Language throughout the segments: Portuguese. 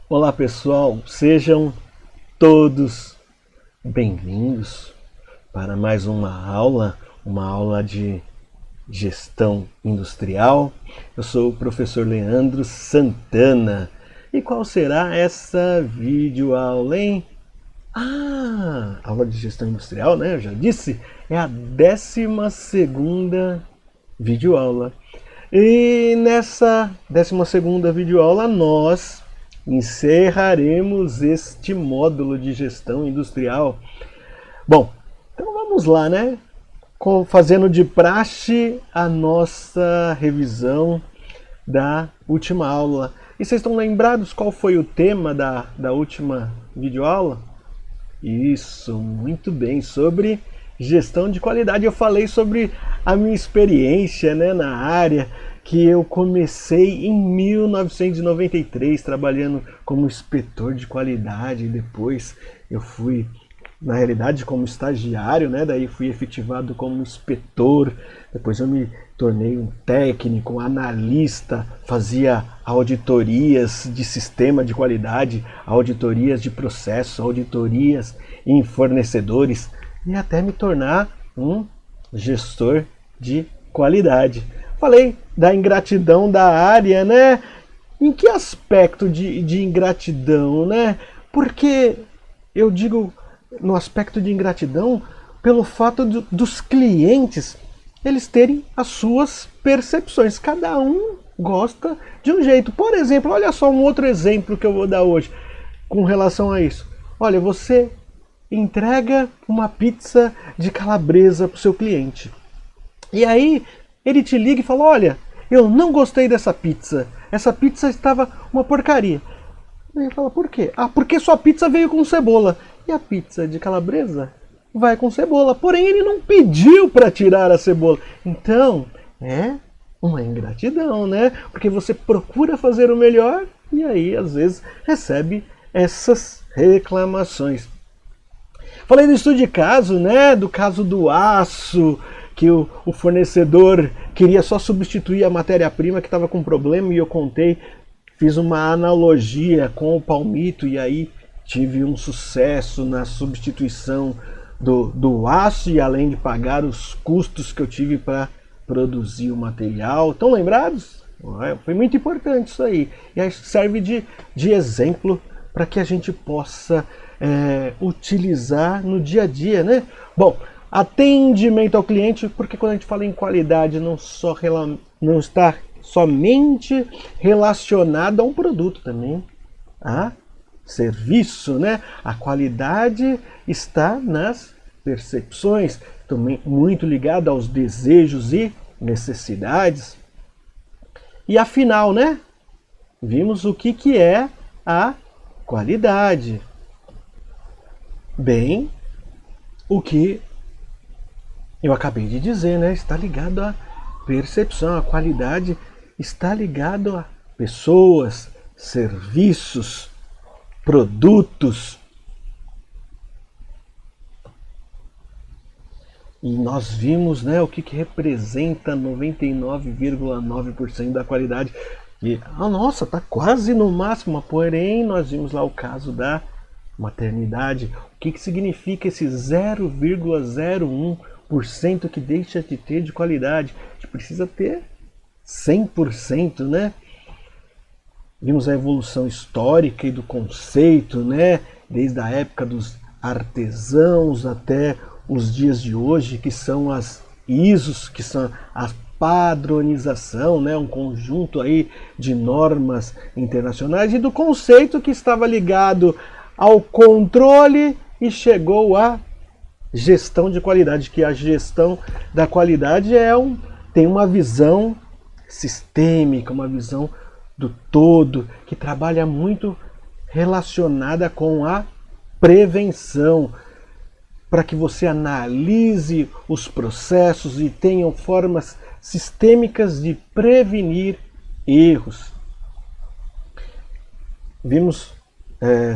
Olá pessoal, sejam todos bem-vindos para mais uma aula de gestão industrial. Eu sou o professor Leandro Santana. E qual será essa videoaula, hein? Aula de gestão industrial, né? Eu já disse, é a 12ª videoaula. E nessa 12ª videoaula nós encerraremos este módulo de gestão industrial. Bom, então vamos lá, né? Fazendo de praxe a nossa revisão da última aula. E vocês estão lembrados qual foi o tema da última videoaula? Isso, muito bem, sobre gestão de qualidade. Eu falei sobre a minha experiência, né, na área, que eu comecei em 1993 trabalhando como inspetor de qualidade, e depois eu fui, na realidade, como estagiário, né, daí fui efetivado como inspetor, depois eu me tornei um técnico, um analista, fazia auditorias de sistema de qualidade, auditorias de processo, auditorias em fornecedores e até me tornar um gestor de qualidade. Falei da ingratidão da área, né? Em que aspecto de ingratidão, né? Porque eu digo no aspecto de ingratidão pelo fato dos clientes eles terem as suas percepções. Cada um gosta de um jeito. Por exemplo, olha só um outro exemplo que eu vou dar hoje com relação a isso. Olha, você entrega uma pizza de calabresa para o seu cliente. E aí ele te liga e fala, olha, eu não gostei dessa pizza. Essa pizza estava uma porcaria. E ele fala, por quê? Ah, porque sua pizza veio com cebola. E a pizza de calabresa vai com cebola. Porém, ele não pediu para tirar a cebola. Então, é uma ingratidão, né? Porque você procura fazer o melhor e aí, às vezes, recebe essas reclamações. Falei do estudo de caso, né? Do caso do aço, que o fornecedor queria só substituir a matéria-prima que estava com problema e eu contei, fiz uma analogia com o palmito e aí tive um sucesso na substituição do aço e além de pagar os custos que eu tive para produzir o material. Estão lembrados? Foi muito importante isso aí. E aí serve de exemplo para que a gente possa utilizar no dia a dia, né? Bom, atendimento ao cliente, porque quando a gente fala em qualidade não está somente relacionado a um produto também, a serviço, né? A qualidade está nas percepções, também muito ligada aos desejos e necessidades. E afinal, né? Vimos o que é a qualidade. Bem, o que eu acabei de dizer, né? Está ligado à percepção, a qualidade está ligado a pessoas, serviços, produtos. E nós vimos, né, o que representa 99,9% da qualidade. E, nossa, está quase no máximo, porém nós vimos lá o caso da maternidade. O que significa esse 0,01% que deixa de ter de qualidade? A gente precisa ter 100%, né? Vimos a evolução histórica e do conceito, né? Desde a época dos artesãos até os dias de hoje, que são as ISOs, que são a padronização, né? Um conjunto aí de normas internacionais e do conceito que estava ligado ao controle e chegou à gestão de qualidade, que a gestão da qualidade tem uma visão sistêmica, uma visão do todo, que trabalha muito relacionada com a prevenção, para que você analise os processos e tenha formas sistêmicas de prevenir erros. Vimos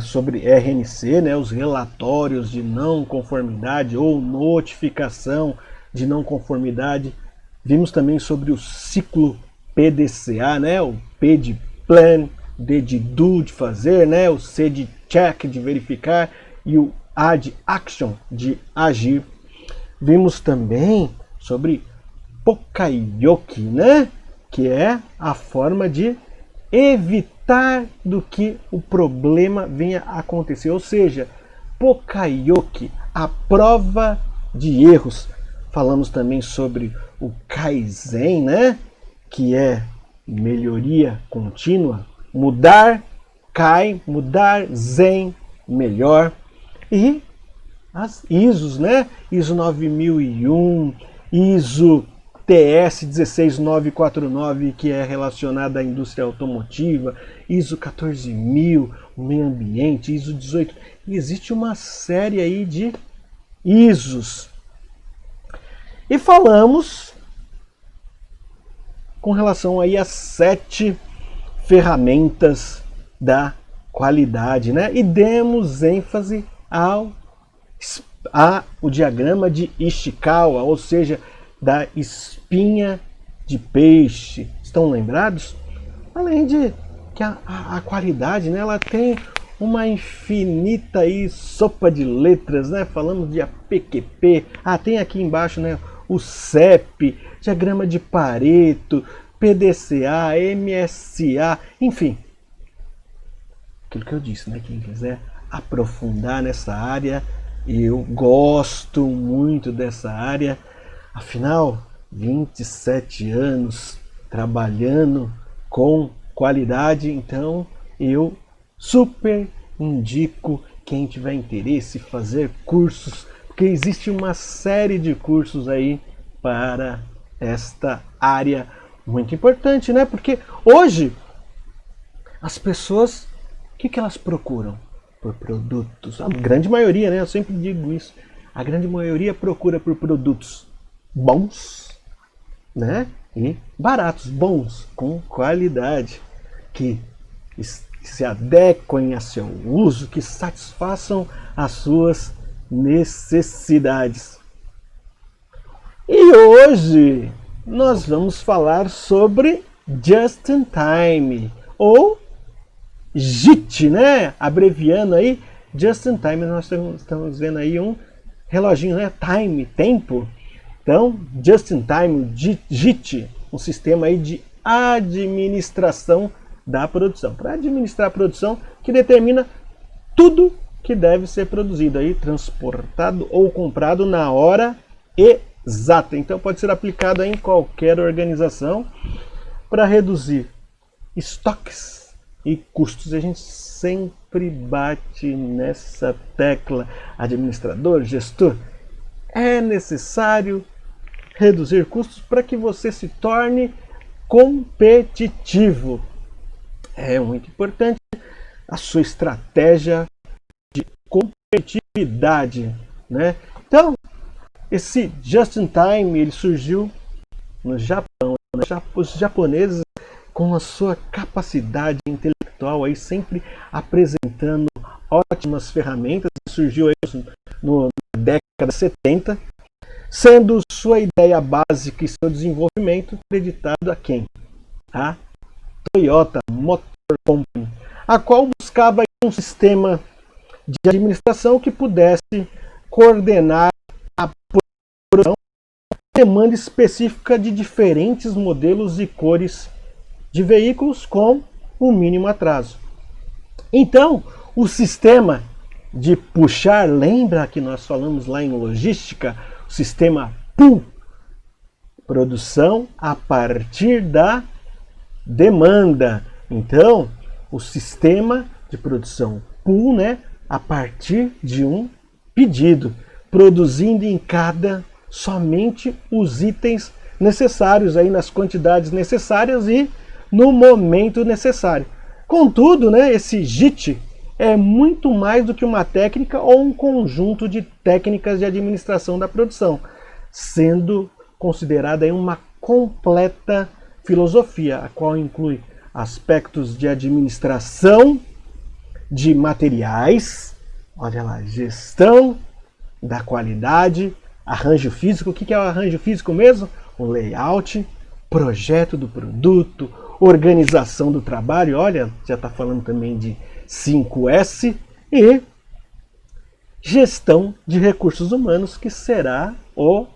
sobre RNC, né, os relatórios de não conformidade ou notificação de não conformidade. Vimos também sobre o ciclo PDCA, né, o P de Plan, D de do, de fazer, né? O C de check, de verificar, e o A de action, de agir. Vimos também sobre Poka-yoke, né? Que é a forma de evitar do que o problema venha a acontecer. Ou seja, Poka-yoke, a prova de erros. Falamos também sobre o Kaizen, né? Que é melhoria contínua. Mudar, Kai, mudar, Zen, melhor. E as ISOs, né? ISO 9001, ISO TS 16949, que é relacionada à indústria automotiva, ISO 14000, o meio ambiente, ISO 18. E existe uma série aí de ISOs. E falamos com relação aí às 7 ferramentas da qualidade, né? E demos ênfase ao o diagrama de Ishikawa, ou seja, da espinha de peixe. Estão lembrados? Além de que a qualidade, né, ela tem uma infinita aí sopa de letras, né? Falamos de APQP, tem aqui embaixo, né, o CEP, diagrama de Pareto, PDCA, MSA, enfim. Aquilo que eu disse, né? Quem quiser aprofundar nessa área, eu gosto muito dessa área. Afinal, 27 anos trabalhando com qualidade, então eu super indico quem tiver interesse fazer cursos, porque existe uma série de cursos aí para esta área muito importante, né? Porque hoje as pessoas, o que elas procuram? Por produtos. A grande maioria, né? Eu sempre digo isso. A grande maioria procura por produtos bons, né? E baratos, bons, com qualidade, que se adequem a seu uso, que satisfaçam as suas necessidades. E hoje nós vamos falar sobre Just in Time, ou JIT, né? Abreviando aí, Just in Time. Nós estamos vendo aí um reloginho, né? Time, tempo. Então, Just in Time, JIT, um sistema aí de administração da produção. Para administrar a produção, que determina tudo que deve ser produzido aí, transportado ou comprado na hora exata. Então, pode ser aplicado em qualquer organização para reduzir estoques e custos. A gente sempre bate nessa tecla. Administrador, gestor, é necessário reduzir custos para que você se torne competitivo. É muito importante a sua estratégia de competitividade, né? Então, esse Just in Time, ele surgiu no Japão, né? Os japoneses, com a sua capacidade intelectual aí, sempre apresentando ótimas ferramentas, surgiu aí na década de 70, sendo sua ideia básica e seu desenvolvimento acreditado a quem? A Toyota Motor Company, a qual buscava um sistema de administração que pudesse coordenar a produção e demanda específica de diferentes modelos e cores de veículos com o mínimo atraso. Então, o sistema de puxar, lembra que nós falamos lá em logística, o sistema PUL, produção a partir da demanda. Então, o sistema de produção PUL, né, a partir de um pedido, produzindo em cada somente os itens necessários aí nas quantidades necessárias e no momento necessário. Contudo, né, esse JIT é muito mais do que uma técnica ou um conjunto de técnicas de administração da produção, sendo considerada aí uma completa filosofia, a qual inclui aspectos de administração de materiais, olha lá, gestão da qualidade, arranjo físico. O que é o arranjo físico mesmo? O layout, projeto do produto, organização do trabalho, olha, já está falando também de 5S, e gestão de recursos humanos, que será o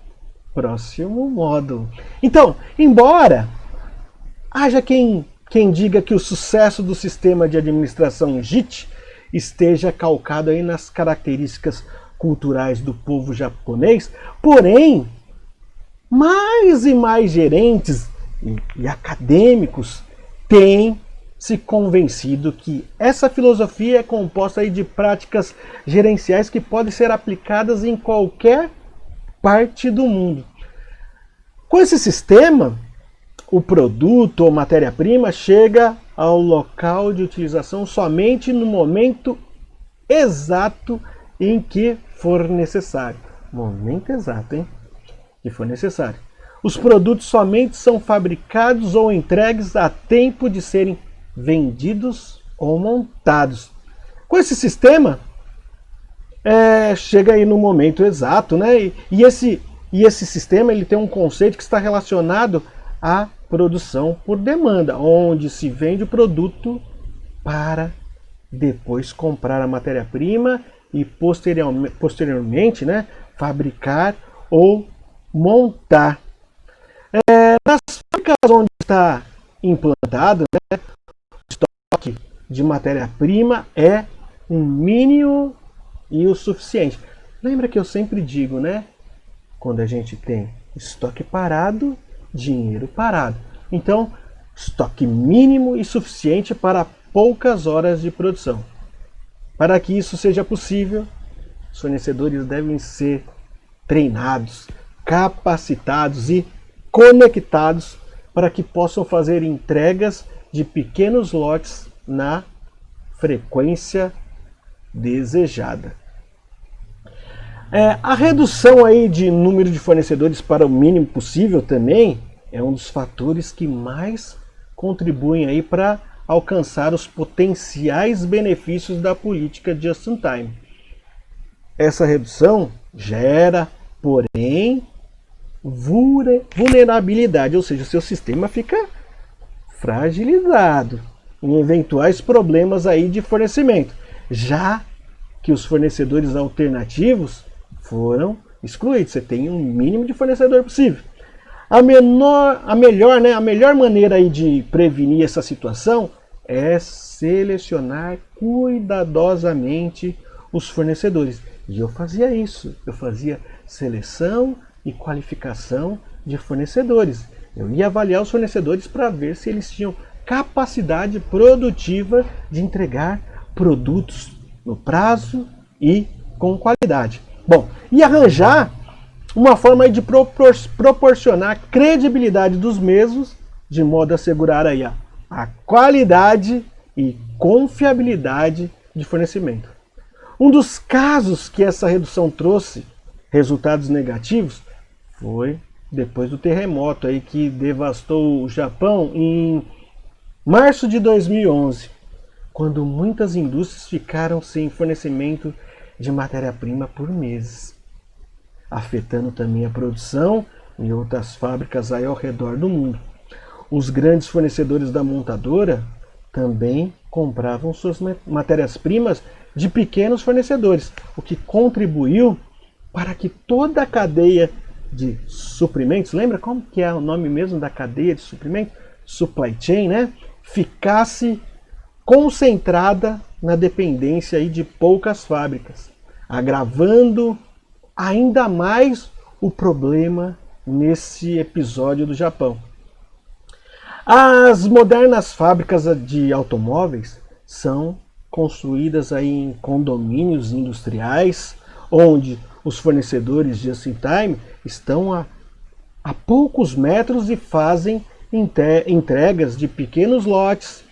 próximo módulo. Então, embora haja quem diga que o sucesso do sistema de administração JIT esteja calcado aí nas características culturais do povo japonês, porém, mais e mais gerentes e acadêmicos têm se convencido que essa filosofia é composta aí de práticas gerenciais que podem ser aplicadas em qualquer parte do mundo. Com esse sistema, o produto ou matéria-prima chega ao local de utilização somente no momento exato em que for necessário. Momento exato, hein? Que for necessário. Os produtos somente são fabricados ou entregues a tempo de serem vendidos ou montados. Com esse sistema, chega aí no momento exato, né? E esse sistema ele tem um conceito que está relacionado à produção por demanda, onde se vende o produto para depois comprar a matéria-prima e posteriormente, né, fabricar ou montar. Nas fábricas onde está implantado, né, o estoque de matéria-prima é um mínimo e o suficiente. Lembra que eu sempre digo, né? Quando a gente tem estoque parado, dinheiro parado. Então, estoque mínimo e suficiente para poucas horas de produção. Para que isso seja possível, os fornecedores devem ser treinados, capacitados e conectados para que possam fazer entregas de pequenos lotes na frequência desejada. A redução aí de número de fornecedores para o mínimo possível também é um dos fatores que mais contribuem aí para alcançar os potenciais benefícios da política just-in-time. Essa redução gera, porém, vulnerabilidade, ou seja, o seu sistema fica fragilizado em eventuais problemas aí de fornecimento, já que os fornecedores alternativos foram excluídos. Você tem um mínimo de fornecedor possível. A melhor maneira aí de prevenir essa situação é selecionar cuidadosamente os fornecedores. E eu fazia isso. Eu fazia seleção e qualificação de fornecedores. Eu ia avaliar os fornecedores para ver se eles tinham capacidade produtiva de entregar produtos no prazo e com qualidade. Bom, e arranjar uma forma de proporcionar credibilidade dos mesmos, de modo a assegurar aí a qualidade e confiabilidade de fornecimento. Um dos casos que essa redução trouxe resultados negativos foi depois do terremoto aí que devastou o Japão em março de 2011, quando muitas indústrias ficaram sem fornecimento de matéria-prima por meses, afetando também a produção em outras fábricas aí ao redor do mundo. Os grandes fornecedores da montadora também compravam suas matérias-primas de pequenos fornecedores, o que contribuiu para que toda a cadeia de suprimentos, lembra como que é o nome mesmo da cadeia de suprimentos? Supply chain, né? Ficasse concentrada na dependência aí de poucas fábricas, agravando ainda mais o problema nesse episódio do Japão. As modernas fábricas de automóveis são construídas aí em condomínios industriais, onde os fornecedores just-in-time estão a poucos metros e fazem entregas de pequenos lotes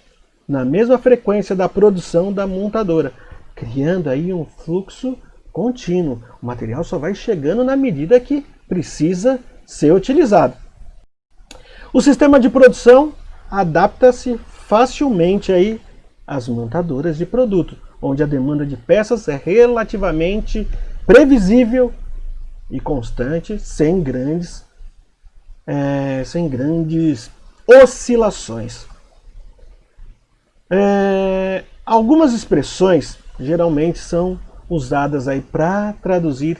na mesma frequência da produção da montadora, criando aí um fluxo contínuo. O material só vai chegando na medida que precisa ser utilizado. O sistema de produção adapta-se facilmente aí às montadoras de produto, onde a demanda de peças é relativamente previsível e constante, sem grandes oscilações. Algumas expressões geralmente são usadas aí para traduzir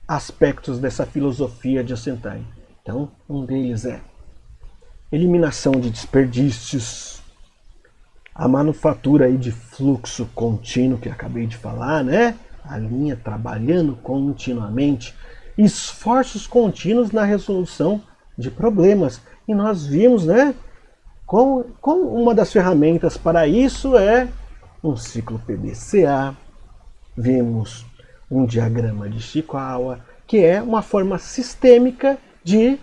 aspectos dessa filosofia de Just-in-Time. Então, um deles é eliminação de desperdícios, a manufatura aí de fluxo contínuo que acabei de falar, né? A linha trabalhando continuamente, esforços contínuos na resolução de problemas. E nós vimos, né? Com uma das ferramentas para isso é um ciclo PDCA, vimos um diagrama de Ishikawa, que é uma forma sistêmica de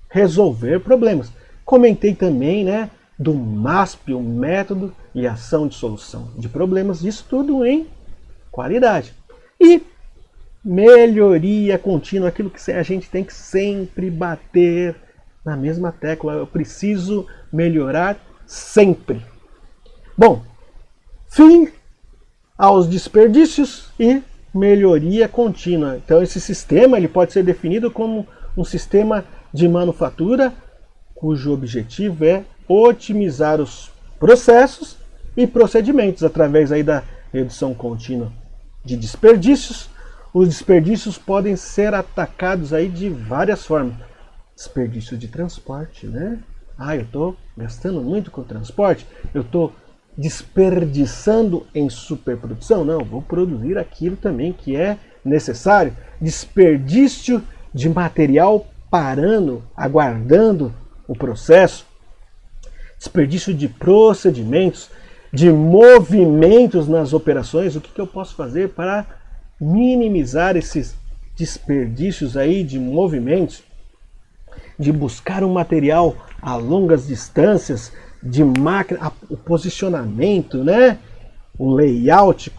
resolver problemas. Comentei também, né, do MASP, o método e ação de solução de problemas, isso tudo em qualidade. E melhoria contínua, aquilo que a gente tem que sempre bater na mesma tecla, eu preciso melhorar sempre. Bom, fim aos desperdícios e melhoria contínua. Então esse sistema ele pode ser definido como um sistema de manufatura cujo objetivo é otimizar os processos e procedimentos através aí da redução contínua de desperdícios. Os desperdícios podem ser atacados aí de várias formas. Desperdício de transporte, né? Eu estou gastando muito com transporte, eu estou desperdiçando em superprodução? Não, vou produzir aquilo também que é necessário. Desperdício de material parando, aguardando o processo. Desperdício de procedimentos, de movimentos nas operações. O que eu posso fazer para minimizar esses desperdícios aí de movimentos? De buscar um material a longas distâncias, de máquina, o posicionamento, né? O layout.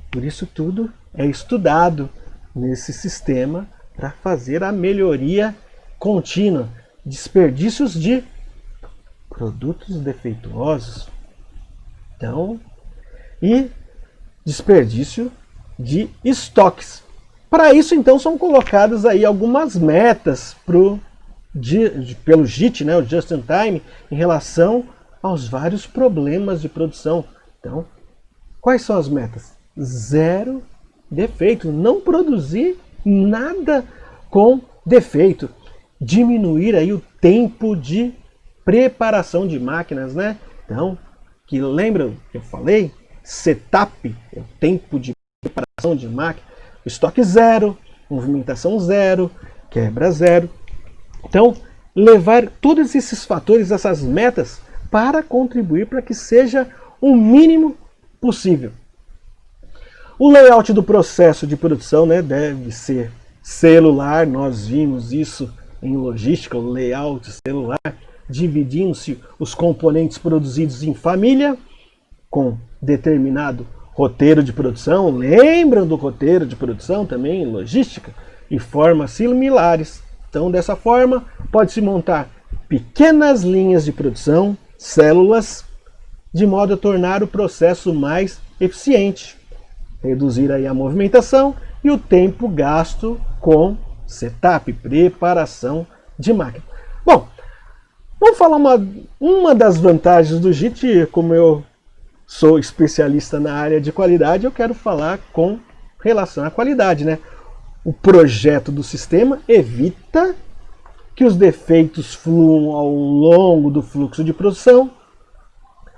Por isso tudo é estudado nesse sistema para fazer a melhoria contínua. Desperdícios de produtos defeituosos. Então, e desperdício de estoques. Para isso, então, são colocadas aí algumas metas pelo JIT, né, o Just in Time, em relação aos vários problemas de produção. Então, quais são as metas? 0 defeito, não produzir nada com defeito. Diminuir aí o tempo de preparação de máquinas, né? Então, que lembram que eu falei? Setup é o tempo de preparação de máquina. Estoque 0, movimentação 0, quebra 0. Então, levar todos esses fatores, essas metas, para contribuir para que seja o mínimo possível. O layout do processo de produção, né, deve ser celular. Nós vimos isso em logística, o layout celular, dividindo-se os componentes produzidos em família, com determinado roteiro de produção. Lembram do roteiro de produção também em logística? E formas similares. Então, dessa forma, pode-se montar pequenas linhas de produção, células, de modo a tornar o processo mais eficiente. Reduzir aí a movimentação e o tempo gasto com setup, preparação de máquina. Bom, vamos falar uma das vantagens do JIT. Como eu sou especialista na área de qualidade, eu quero falar com relação à qualidade, né? O projeto do sistema evita que os defeitos fluam ao longo do fluxo de produção.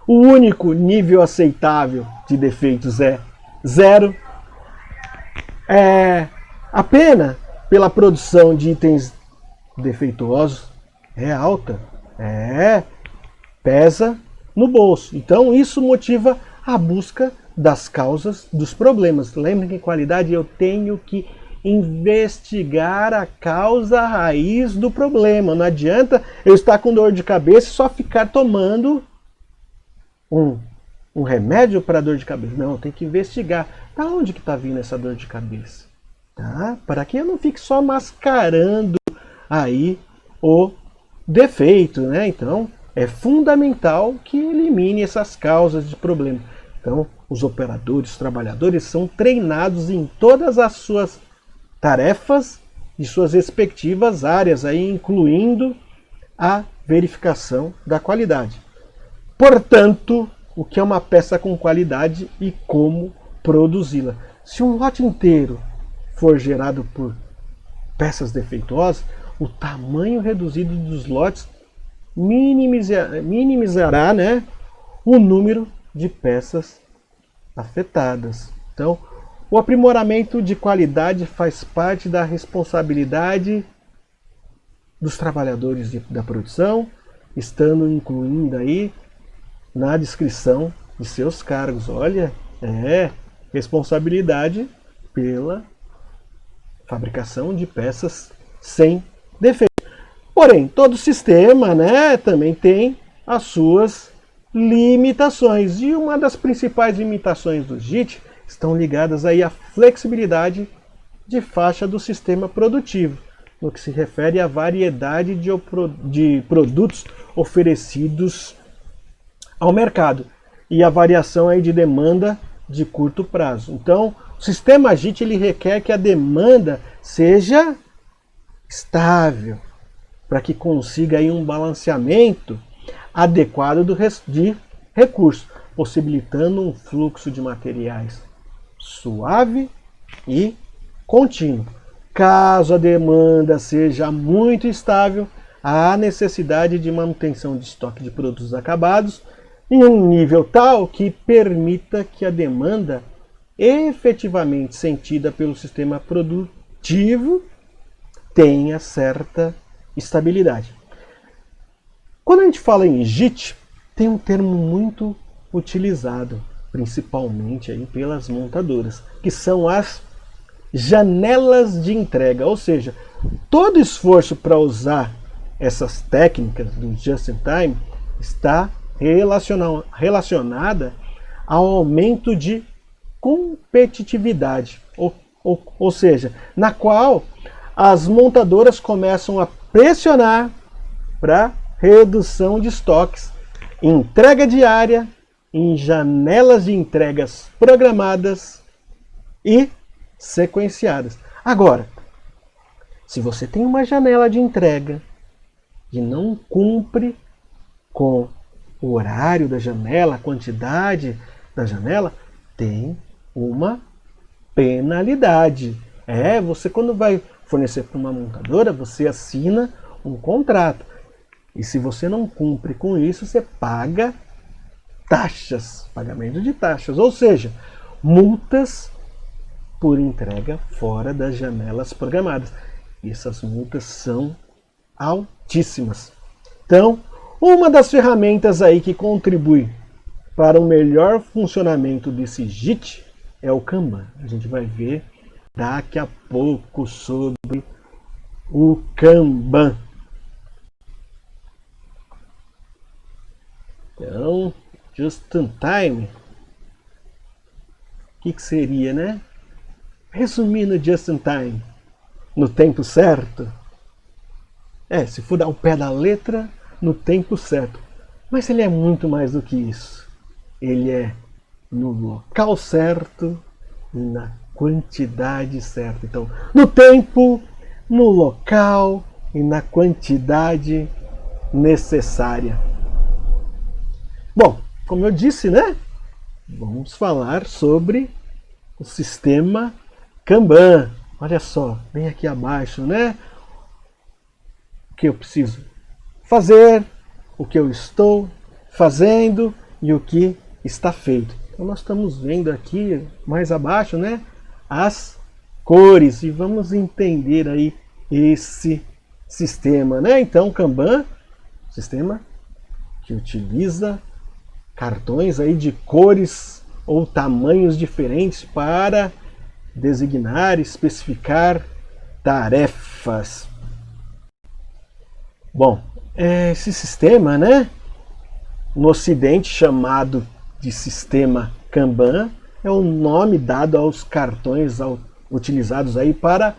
O único nível aceitável de defeitos é 0. A pena pela produção de itens defeituosos é alta. Pesa no bolso. Então isso motiva a busca das causas dos problemas. Lembrem que em qualidade eu tenho que investigar a causa raiz do problema. Não adianta eu estar com dor de cabeça e só ficar tomando um remédio para dor de cabeça. Não, eu tenho que investigar. Da onde que está vindo essa dor de cabeça? Tá? Para que eu não fique só mascarando aí o defeito, né? Então, é fundamental que elimine essas causas de problema. Então, os operadores, os trabalhadores são treinados em todas as suas tarefas de suas respectivas áreas, aí incluindo a verificação da qualidade. Portanto, o que é uma peça com qualidade e como produzi-la. Se um lote inteiro for gerado por peças defeituosas, o tamanho reduzido dos lotes minimizará, né, o número de peças afetadas. Então, o aprimoramento de qualidade faz parte da responsabilidade dos trabalhadores da produção, estando incluindo aí na descrição de seus cargos. Olha, responsabilidade pela fabricação de peças sem defeito. Porém, todo sistema, né, também tem as suas limitações. E uma das principais limitações do JIT estão ligadas aí à flexibilidade de faixa do sistema produtivo, no que se refere à variedade de produtos oferecidos ao mercado e a variação aí de demanda de curto prazo. Então, o sistema JIT ele requer que a demanda seja estável, para que consiga aí um balanceamento adequado de recursos, possibilitando um fluxo de materiais suave e contínuo. Caso a demanda seja muito instável, há necessidade de manutenção de estoque de produtos acabados em um nível tal que permita que a demanda efetivamente sentida pelo sistema produtivo tenha certa estabilidade. Quando a gente fala em JIT, tem um termo muito utilizado, principalmente aí pelas montadoras, que são as janelas de entrega, ou seja, todo esforço para usar essas técnicas do just-in-time está relacionada ao aumento de competitividade, ou seja, na qual as montadoras começam a pressionar para redução de estoques, entrega diária, em janelas de entregas programadas e sequenciadas. Agora, se você tem uma janela de entrega e não cumpre com o horário da janela, a quantidade da janela, tem uma penalidade. Você quando vai fornecer para uma montadora, você assina um contrato. E se você não cumpre com isso, você paga taxas, pagamento de taxas, ou seja, multas por entrega fora das janelas programadas. E essas multas são altíssimas. Então, uma das ferramentas aí que contribui para o melhor funcionamento desse JIT é o Kanban. A gente vai ver daqui a pouco sobre o Kanban. Então, just in time, o que seria, né? Resumindo, just in time, no tempo certo. Se for dar o pé da letra, no tempo certo. Mas ele é muito mais do que isso. Ele é no local certo e na quantidade certa. Então, no tempo, no local e na quantidade necessária. Bom, como eu disse, né? Vamos falar sobre o sistema Kanban. Olha só, bem aqui abaixo, né? O que eu preciso fazer, o que eu estou fazendo e o que está feito. Então nós estamos vendo aqui mais abaixo, né, as cores e vamos entender aí esse sistema, né? Então Kanban, sistema que utiliza cartões aí de cores ou tamanhos diferentes para designar, especificar tarefas. Bom, esse sistema, né, no Ocidente chamado de sistema Kanban, é o nome dado aos cartões utilizados aí para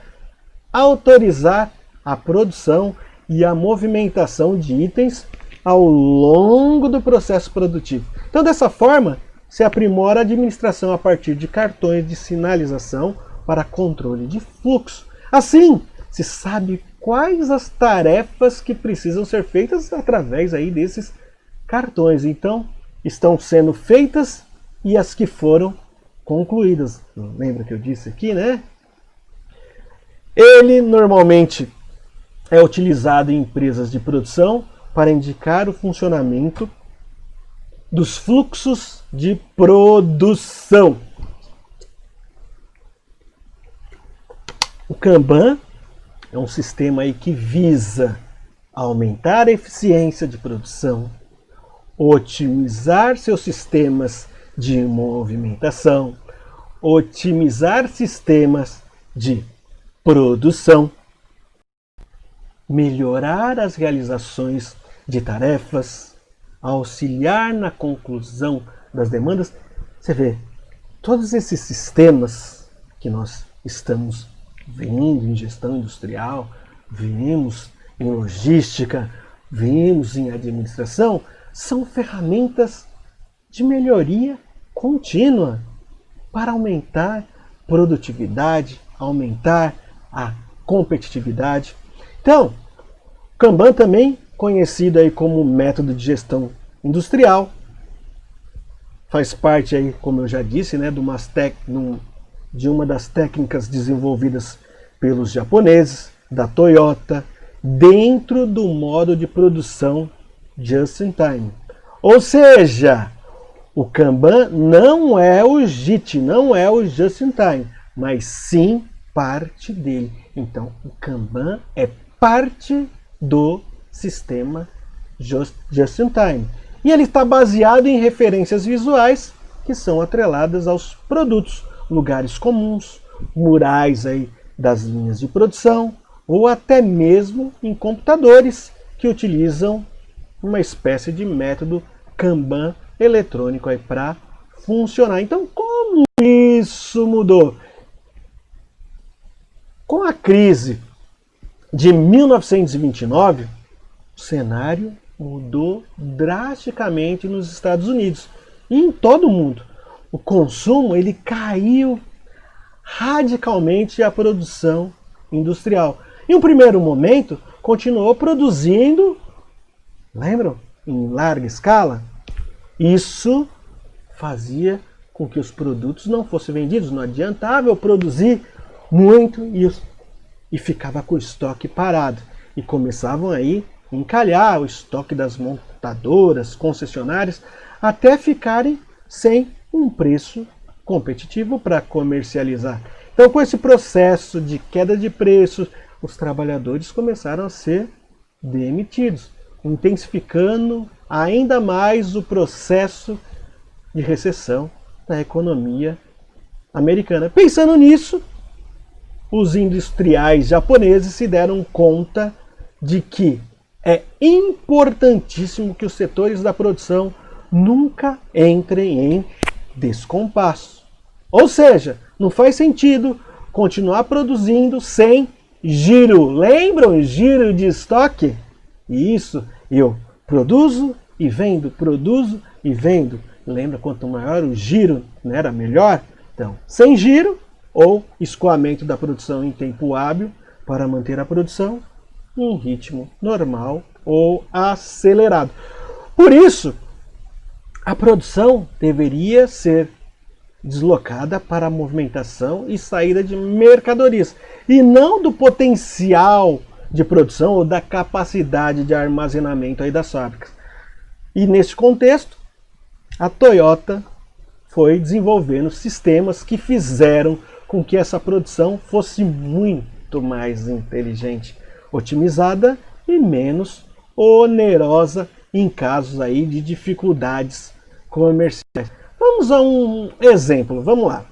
autorizar a produção e a movimentação de itens ao longo do processo produtivo. Então, dessa forma, se aprimora a administração a partir de cartões de sinalização para controle de fluxo. Assim, se sabe quais as tarefas que precisam ser feitas através aí desses cartões. Então, estão sendo feitas e as que foram concluídas. Lembra que eu disse aqui, né? Ele normalmente é utilizado em empresas de produção para indicar o funcionamento dos fluxos de produção. O Kanban é um sistema aí que visa aumentar a eficiência de produção, otimizar seus sistemas de movimentação, otimizar sistemas de produção, melhorar as realizações de tarefas, auxiliar na conclusão das demandas. Você vê, todos esses sistemas que nós estamos vendo em gestão industrial, vemos em logística, vemos em administração, são ferramentas de melhoria contínua para aumentar produtividade, aumentar a competitividade. Então, Kanban também conhecido aí como método de gestão industrial, faz parte aí, como eu já disse, né, de uma das técnicas desenvolvidas pelos japoneses, da Toyota, dentro do modo de produção just in time. Ou seja, o Kanban não é o JIT, não é o just in time, mas sim parte dele. Então, o Kanban é parte do sistema just in time. E ele está baseado em referências visuais que são atreladas aos produtos, lugares comuns, murais aí das linhas de produção, ou até mesmo em computadores que utilizam uma espécie de método Kanban eletrônico aí para funcionar. Então, como isso mudou? Com a crise de 1929, o cenário mudou drasticamente nos Estados Unidos e em todo o mundo. O consumo ele caiu radicalmente a produção industrial. Em um primeiro momento, continuou produzindo, lembram? Em larga escala. Isso fazia com que os produtos não fossem vendidos. Não adiantava eu produzir muito e ficava com o estoque parado. E começavam aí a encalhar o estoque das montadoras, concessionárias, até ficarem sem um preço competitivo para comercializar. Então, com esse processo de queda de preços, os trabalhadores começaram a ser demitidos, intensificando ainda mais o processo de recessão da economia americana. Pensando nisso, os industriais japoneses se deram conta de que é importantíssimo que os setores da produção nunca entrem em descompasso. Ou seja, não faz sentido continuar produzindo sem giro. Lembram? Giro de estoque? Isso, eu produzo e vendo, produzo e vendo. Lembra, quanto maior o giro, né, era melhor? Então, sem giro ou escoamento da produção em tempo hábil para manter a produção em ritmo normal ou acelerado. Por isso, a produção deveria ser deslocada para a movimentação e saída de mercadorias, e não do potencial de produção ou da capacidade de armazenamento aí das fábricas. E nesse contexto, a Toyota foi desenvolvendo sistemas que fizeram com que essa produção fosse muito mais inteligente, otimizada e menos onerosa em casos aí de dificuldades comerciais. Vamos a um exemplo, vamos lá.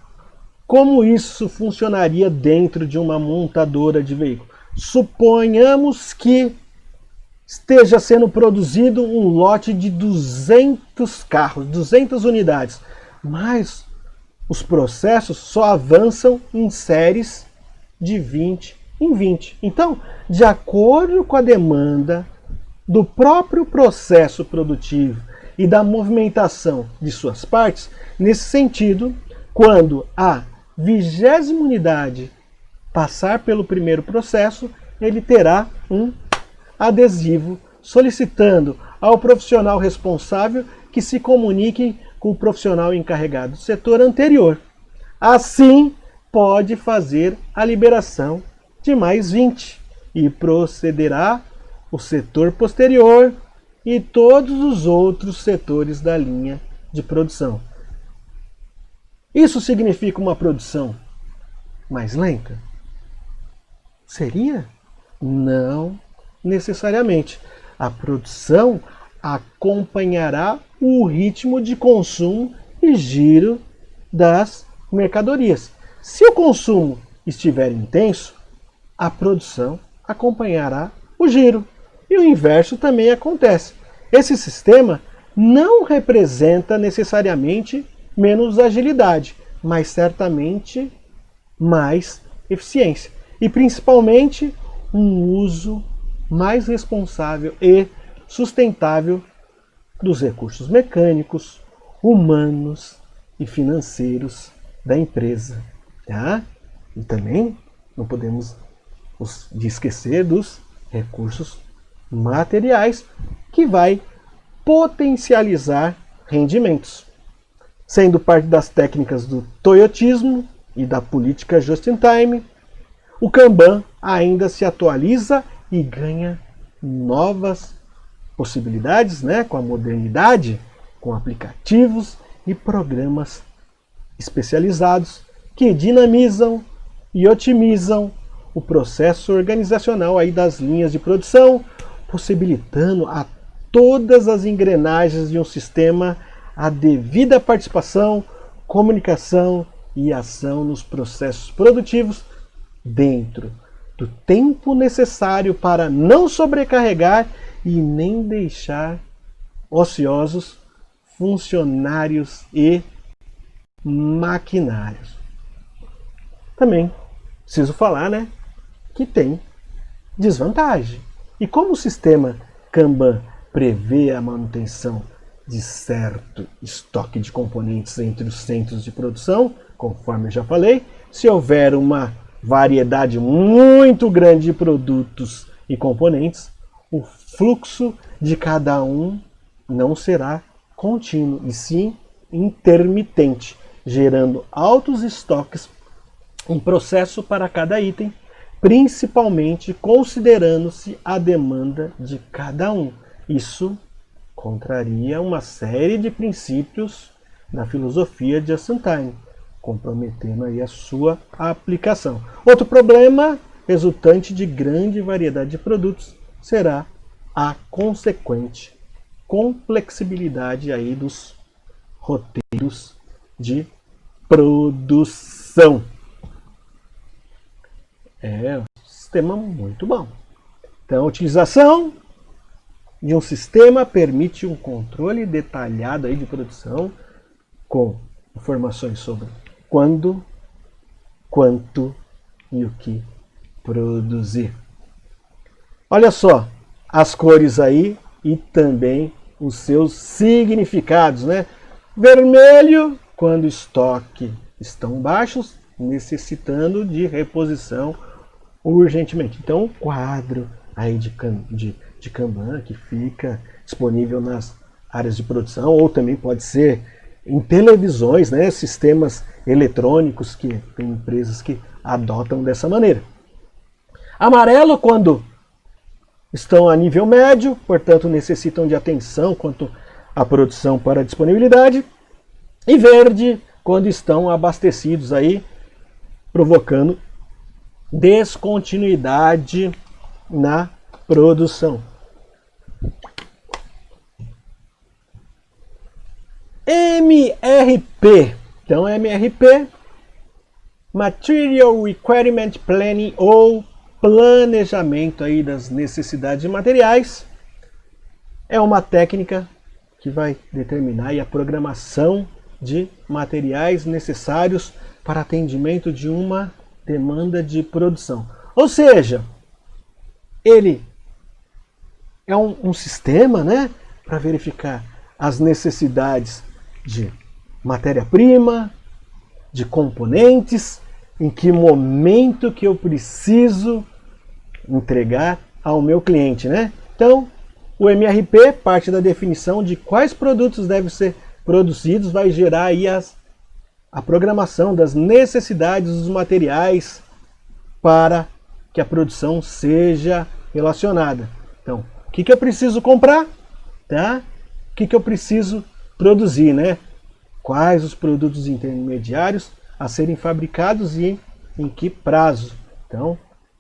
Como isso funcionaria dentro de uma montadora de veículos? Suponhamos que esteja sendo produzido um lote de 200 carros, 200 unidades, mas os processos só avançam em séries de 20 em 20. Então, de acordo com a demanda do próprio processo produtivo e da movimentação de suas partes, nesse sentido, quando a 20ª unidade passar pelo primeiro processo, ele terá um adesivo solicitando ao profissional responsável que se comunique com o profissional encarregado do setor anterior. Assim, pode fazer a liberação de mais 20 e procederá o setor posterior e todos os outros setores da linha de produção. Isso significa uma produção mais lenta? Seria? Não necessariamente. A produção acompanhará o ritmo de consumo e giro das mercadorias. Se o consumo estiver intenso, a produção acompanhará o giro. E o inverso também acontece. Esse sistema não representa necessariamente menos agilidade, mas certamente mais eficiência. E principalmente um uso mais responsável e sustentável dos recursos mecânicos, humanos e financeiros da empresa. Tá? E também não podemos esquecer dos recursos materiais, que vai potencializar rendimentos. Sendo parte das técnicas do toyotismo e da política just-in-time, o Kanban ainda se atualiza e ganha novas possibilidades, com a modernidade, com aplicativos e programas especializados que dinamizam e otimizam o processo organizacional aí das linhas de produção, possibilitando a todas as engrenagens de um sistema a devida participação, comunicação e ação nos processos produtivos dentro do tempo necessário para não sobrecarregar e nem deixar ociosos funcionários e maquinários. Também preciso falar, que tem desvantagem. E como o sistema Kanban prevê a manutenção de certo estoque de componentes entre os centros de produção, conforme eu já falei, se houver uma variedade muito grande de produtos e componentes, o fluxo de cada um não será contínuo, e sim intermitente, gerando altos estoques em processo para cada item, principalmente considerando-se a demanda de cada um. Isso contraria uma série de princípios da filosofia de just-in-time, comprometendo aí a sua aplicação. Outro problema resultante de grande variedade de produtos será a consequente complexibilidade aí dos roteiros de produção. É um sistema muito bom. Então, a utilização de um sistema permite um controle detalhado aí de produção com informações sobre quando, quanto e o que produzir. Olha só as cores aí e também os seus significados, Vermelho, quando o estoque estão baixos, necessitando de reposição urgentemente. Então, um quadro aí de Kanban que fica disponível nas áreas de produção, ou também pode ser em televisões, sistemas eletrônicos, que tem empresas que adotam dessa maneira. Amarelo, quando estão a nível médio, portanto necessitam de atenção quanto à produção para disponibilidade. E verde, quando estão abastecidos aí, provocando descontinuidade na produção. MRP. Então, MRP, Material Requirement Planning, ou planejamento aí das necessidades de materiais, é uma técnica que vai determinar aí a programação de materiais necessários para atendimento de uma demanda de produção. Ou seja, ele é um sistema, para verificar as necessidades de matéria-prima, de componentes, em que momento que eu preciso entregar ao meu cliente, Então, O MRP, parte da definição de quais produtos devem ser produzidos, vai gerar aí a programação das necessidades dos materiais para que a produção seja relacionada. Então, o que eu preciso comprar? Tá? O que eu preciso produzir, né? Quais os produtos intermediários a serem fabricados e em que prazo. Então,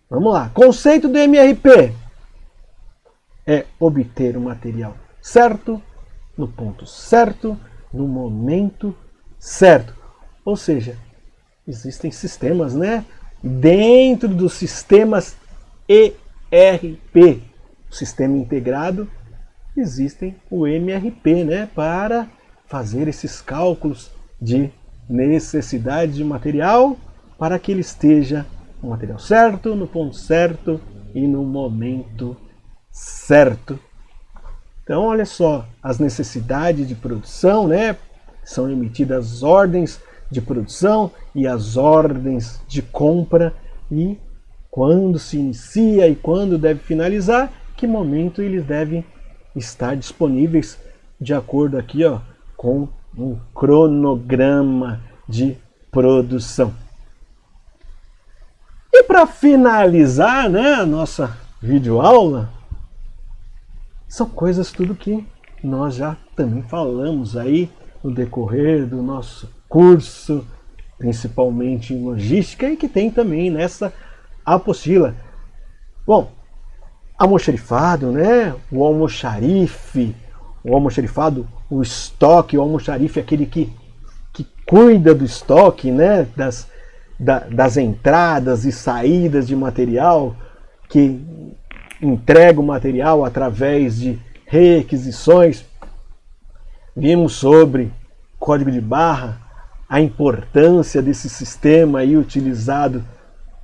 vamos lá. Conceito do MRP é obter o material certo, no ponto certo, no momento certo. Ou seja, existem sistemas, né? Dentro dos sistemas ERP, o sistema integrado, existem o MRP, né? Para fazer esses cálculos de necessidade de material para que ele esteja no material certo, no ponto certo e no momento certo. Então, olha só, as necessidades de produção, né? São emitidas ordens de produção e as ordens de compra, e quando se inicia e quando deve finalizar, que momento eles devem estar disponíveis de acordo aqui, ó, com um cronograma de produção. E para finalizar, né, a nossa videoaula, são coisas tudo que nós já também falamos aí no decorrer do nosso curso, principalmente em logística, e que tem também nessa apostila. Bom, almoxarifado, né? O almoxarifado, o estoque, o almoxarife, aquele que cuida do estoque, né? Das entradas e saídas de material, que entrega o material através de requisições. Vimos sobre código de barra, a importância desse sistema aí utilizado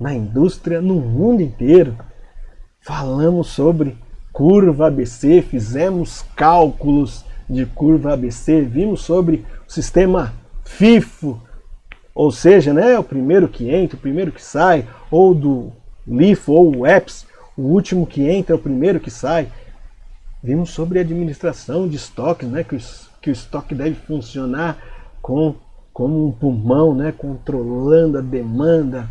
na indústria no mundo inteiro. Falamos sobre curva ABC, fizemos cálculos de curva ABC, vimos sobre o sistema FIFO, ou seja, né, o primeiro que entra, o primeiro que sai, ou do LIFO ou o EPS, o último que entra, o primeiro que sai. Vimos sobre a administração de estoques, né, que o estoque deve funcionar como um pulmão, né, controlando a demanda.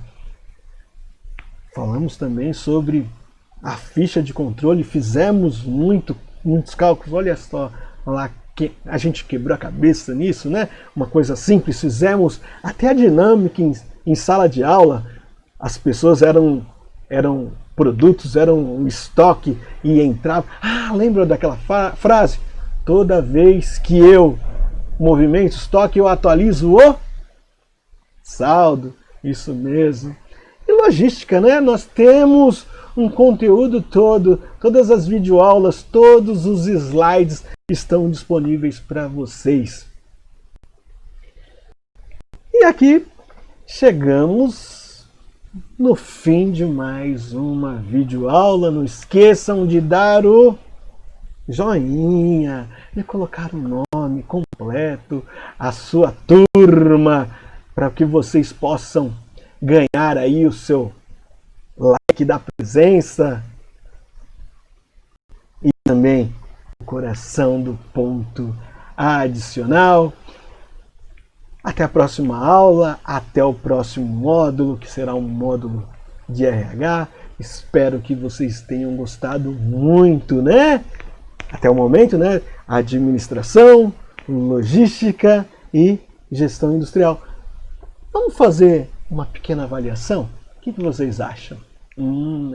Falamos também sobre a ficha de controle, fizemos muitos cálculos, olha só, lá que a gente quebrou a cabeça nisso, né? Uma coisa simples, fizemos até a dinâmica em sala de aula, as pessoas eram produtos, eram um estoque e entravam. Lembra daquela frase? Toda vez que eu movimento estoque, eu atualizo o saldo. Isso mesmo. E logística, né? Nós temos um conteúdo todo, todas as videoaulas, todos os slides estão disponíveis para vocês. E aqui chegamos no fim de mais uma videoaula. Não esqueçam de dar o joinha, de colocar o nome completo, a sua turma, para que vocês possam ganhar aí o seu like da presença e também o coração do ponto adicional. Até a próxima aula, até o próximo módulo, que será um módulo de RH. Espero que vocês tenham gostado muito, né? Até o momento, né? Administração, logística e gestão industrial. Vamos fazer uma pequena avaliação? O que vocês acham?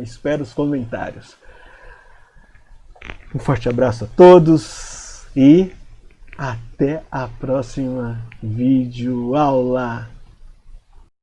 Espero os comentários. Um forte abraço a todos e até a próxima videoaula.